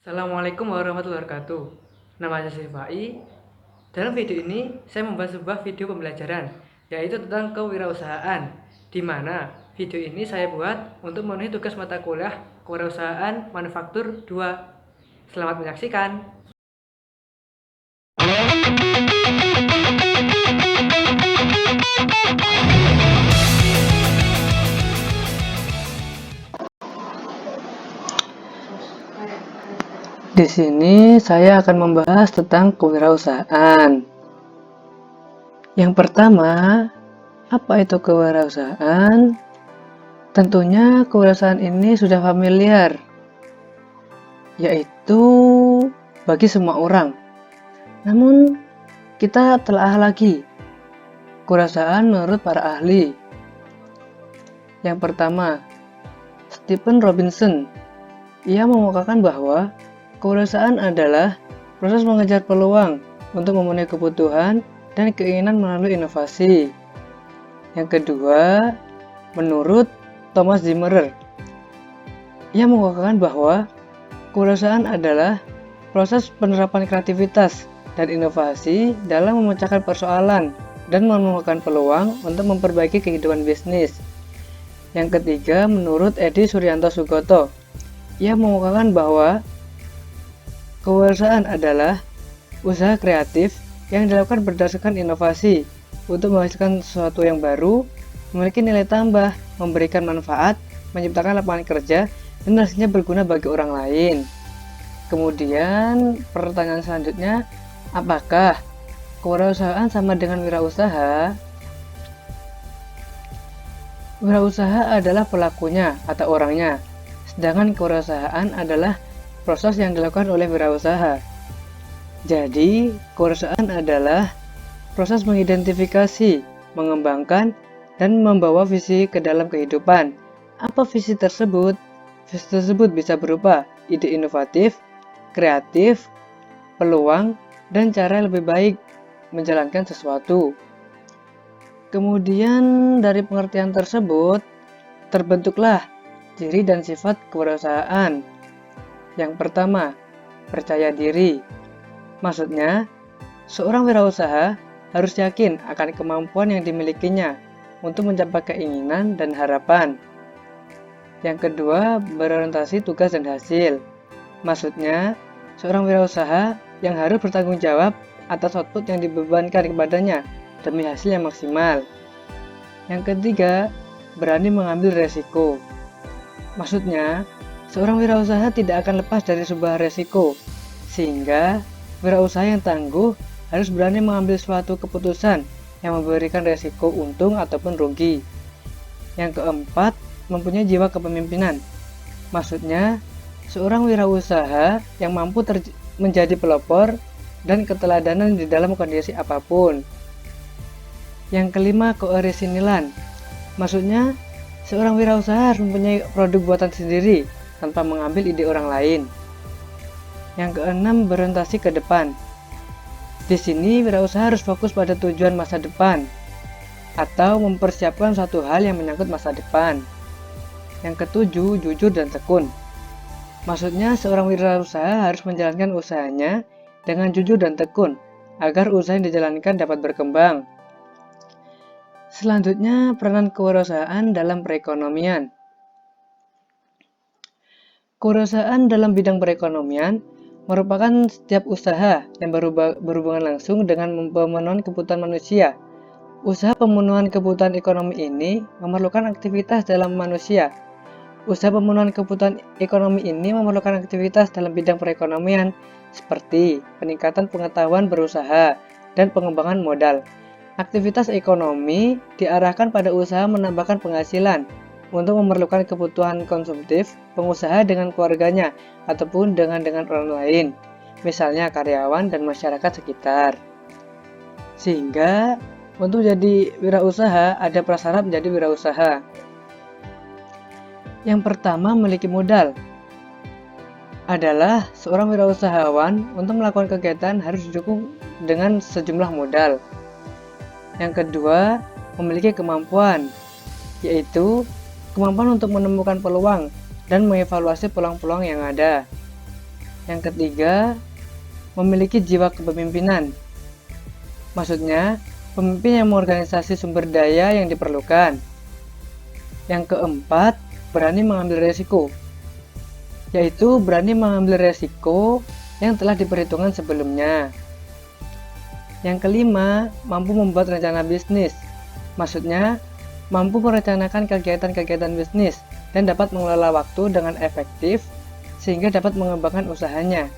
Assalamualaikum warahmatullahi wabarakatuh. Nama saya Sifai. Dalam video ini, saya membahas sebuah video pembelajaran, yaitu tentang kewirausahaan, di mana video ini saya buat untuk memenuhi tugas mata kuliah kewirausahaan manufaktur 2. Selamat menyaksikan. Di sini saya akan membahas tentang kewirausahaan. Yang pertama, apa itu kewirausahaan? Tentunya kewirausahaan ini sudah familiar, yaitu bagi semua orang. Namun, kita telah lagi kewirausahaan menurut para ahli. Yang pertama, Stephen Robinson. Ia mengungkapkan bahwa kewirausahaan adalah proses mengejar peluang untuk memenuhi kebutuhan dan keinginan melalui inovasi. Yang kedua, menurut Thomas Zimmerer, ia mengungkapkan bahwa kewirausahaan adalah proses penerapan kreativitas dan inovasi dalam memecahkan persoalan dan menemukan peluang untuk memperbaiki kehidupan bisnis. Yang ketiga, menurut Edi Suryanto Sugoto, ia mengungkapkan bahwa kewirausahaan adalah usaha kreatif yang dilakukan berdasarkan inovasi untuk menghasilkan sesuatu yang baru, memiliki nilai tambah, memberikan manfaat, menciptakan lapangan kerja, dan hasilnya berguna bagi orang lain. Kemudian pertanyaan selanjutnya, apakah kewirausahaan sama dengan wirausaha? Wirausaha adalah pelakunya atau orangnya, sedangkan kewirausahaan adalah proses yang dilakukan oleh wirausaha. Jadi, kewirausahaan adalah proses mengidentifikasi, mengembangkan, dan membawa visi ke dalam kehidupan. Apa visi tersebut? Visi tersebut bisa berupa ide inovatif, kreatif, peluang, dan cara lebih baik menjalankan sesuatu. Kemudian dari pengertian tersebut, terbentuklah ciri dan sifat kewirausahaan. Yang pertama, percaya diri. Maksudnya, seorang wirausaha harus yakin akan kemampuan yang dimilikinya untuk mencapai keinginan dan harapan. Yang kedua, berorientasi tugas dan hasil. Maksudnya, seorang wirausaha yang harus bertanggung jawab atas output yang dibebankan kepadanya demi hasil yang maksimal. Yang ketiga, berani mengambil resiko. Maksudnya, seorang wirausaha tidak akan lepas dari sebuah resiko, sehingga wirausaha yang tangguh harus berani mengambil suatu keputusan yang memberikan resiko untung ataupun rugi. Yang keempat, mempunyai jiwa kepemimpinan. Maksudnya, seorang wirausaha yang mampu menjadi pelopor dan keteladanan di dalam kondisi apapun. Yang kelima, keorisinilan. Maksudnya, seorang wirausaha harus mempunyai produk buatan sendiri tanpa mengambil ide orang lain. Yang keenam, berorientasi ke depan. Di sini, wirausaha harus fokus pada tujuan masa depan atau mempersiapkan suatu hal yang menyangkut masa depan. Yang ketujuh, jujur dan tekun. Maksudnya, seorang wirausaha harus menjalankan usahanya dengan jujur dan tekun agar usaha yang dijalankan dapat berkembang. Selanjutnya, peranan kewirausahaan dalam perekonomian. Kewirausahaan dalam bidang perekonomian merupakan setiap usaha yang berhubungan langsung dengan pemenuhan kebutuhan manusia. Usaha pemenuhan kebutuhan ekonomi ini memerlukan aktivitas dalam manusia. Usaha pemenuhan kebutuhan ekonomi ini memerlukan aktivitas dalam bidang perekonomian seperti peningkatan pengetahuan berusaha dan pengembangan modal. Aktivitas ekonomi diarahkan pada usaha menambahkan penghasilan untuk memerlukan kebutuhan konsumtif pengusaha dengan keluarganya ataupun dengan orang lain, misalnya karyawan dan masyarakat sekitar. Sehingga untuk jadi wirausaha ada prasyarat menjadi wirausaha. Yang pertama, memiliki modal. Adalah seorang wirausahawan untuk melakukan kegiatan harus didukung dengan sejumlah modal. Yang kedua, memiliki kemampuan, yaitu kemampuan untuk menemukan peluang dan mengevaluasi peluang-peluang yang ada. Yang ketiga, memiliki jiwa kepemimpinan. Maksudnya, pemimpin yang mengorganisasi sumber daya yang diperlukan. Yang keempat, berani mengambil resiko, yaitu berani mengambil resiko yang telah diperhitungkan sebelumnya. Yang kelima, mampu membuat rencana bisnis. Maksudnya, mampu merencanakan kegiatan-kegiatan bisnis dan dapat mengelola waktu dengan efektif sehingga dapat mengembangkan usahanya.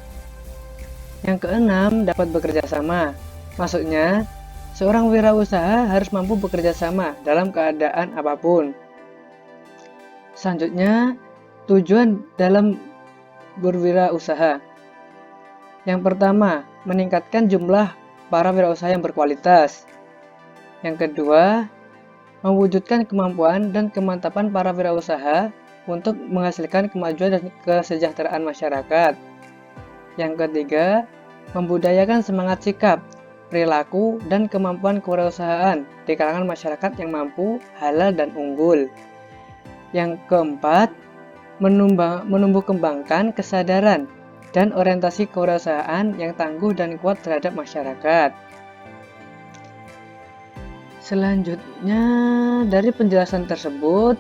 Yang keenam, dapat bekerja sama. Maksudnya, seorang wirausaha harus mampu bekerja sama dalam keadaan apapun. Selanjutnya, tujuan dalam berwirausaha. Yang pertama, meningkatkan jumlah para wirausaha yang berkualitas. Yang kedua, mewujudkan kemampuan dan kemantapan para wirausaha untuk menghasilkan kemajuan dan kesejahteraan masyarakat. Yang ketiga, membudayakan semangat sikap, perilaku, dan kemampuan kewirausahaan di kalangan masyarakat yang mampu, halal, dan unggul. Yang keempat, menumbuh kembangkan kesadaran dan orientasi kewirausahaan yang tangguh dan kuat terhadap masyarakat. Selanjutnya, dari penjelasan tersebut,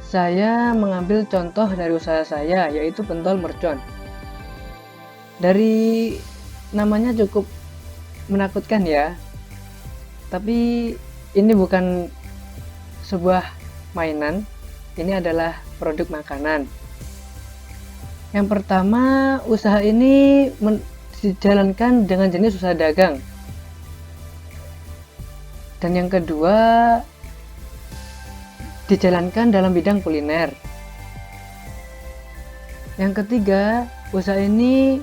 saya mengambil contoh dari usaha saya, yaitu pentol mercon. Dari namanya cukup menakutkan ya, tapi ini bukan sebuah mainan, ini adalah produk makanan. Yang pertama, usaha ini dijalankan dengan jenis usaha dagang. Dan yang kedua, dijalankan dalam bidang kuliner. Yang ketiga, usaha ini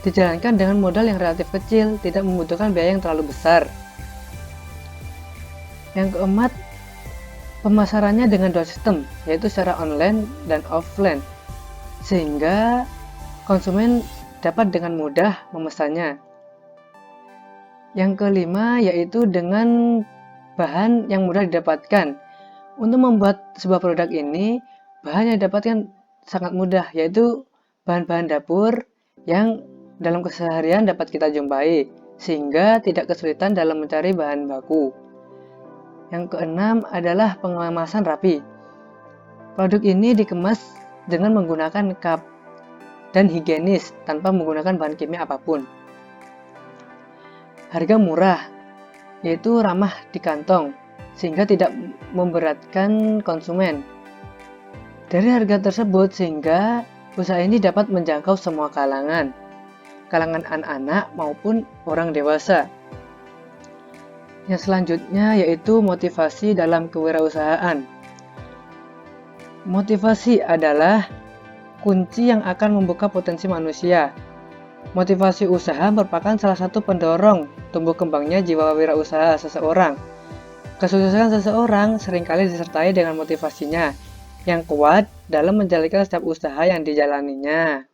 dijalankan dengan modal yang relatif kecil, tidak membutuhkan biaya yang terlalu besar. Yang keempat, pemasarannya dengan dua sistem, yaitu secara online dan offline, sehingga konsumen dapat dengan mudah memesannya. Yang kelima, yaitu dengan bahan yang mudah didapatkan. Untuk membuat sebuah produk ini, bahan yang didapatkan sangat mudah, yaitu bahan-bahan dapur yang dalam keseharian dapat kita jumpai, sehingga tidak kesulitan dalam mencari bahan baku. Yang keenam adalah pengemasan rapi. Produk ini dikemas dengan menggunakan cup dan higienis tanpa menggunakan bahan kimia apapun. Harga murah, yaitu ramah di kantong, sehingga tidak memberatkan konsumen. Dari harga tersebut, sehingga usaha ini dapat menjangkau semua kalangan anak-anak maupun orang dewasa. Yang selanjutnya yaitu motivasi dalam kewirausahaan. Motivasi adalah kunci yang akan membuka potensi manusia. Motivasi usaha merupakan salah satu pendorong tumbuh kembangnya jiwa wirausaha seseorang. Kesuksesan seseorang seringkali disertai dengan motivasinya yang kuat dalam menjalankan setiap usaha yang dijalaninya.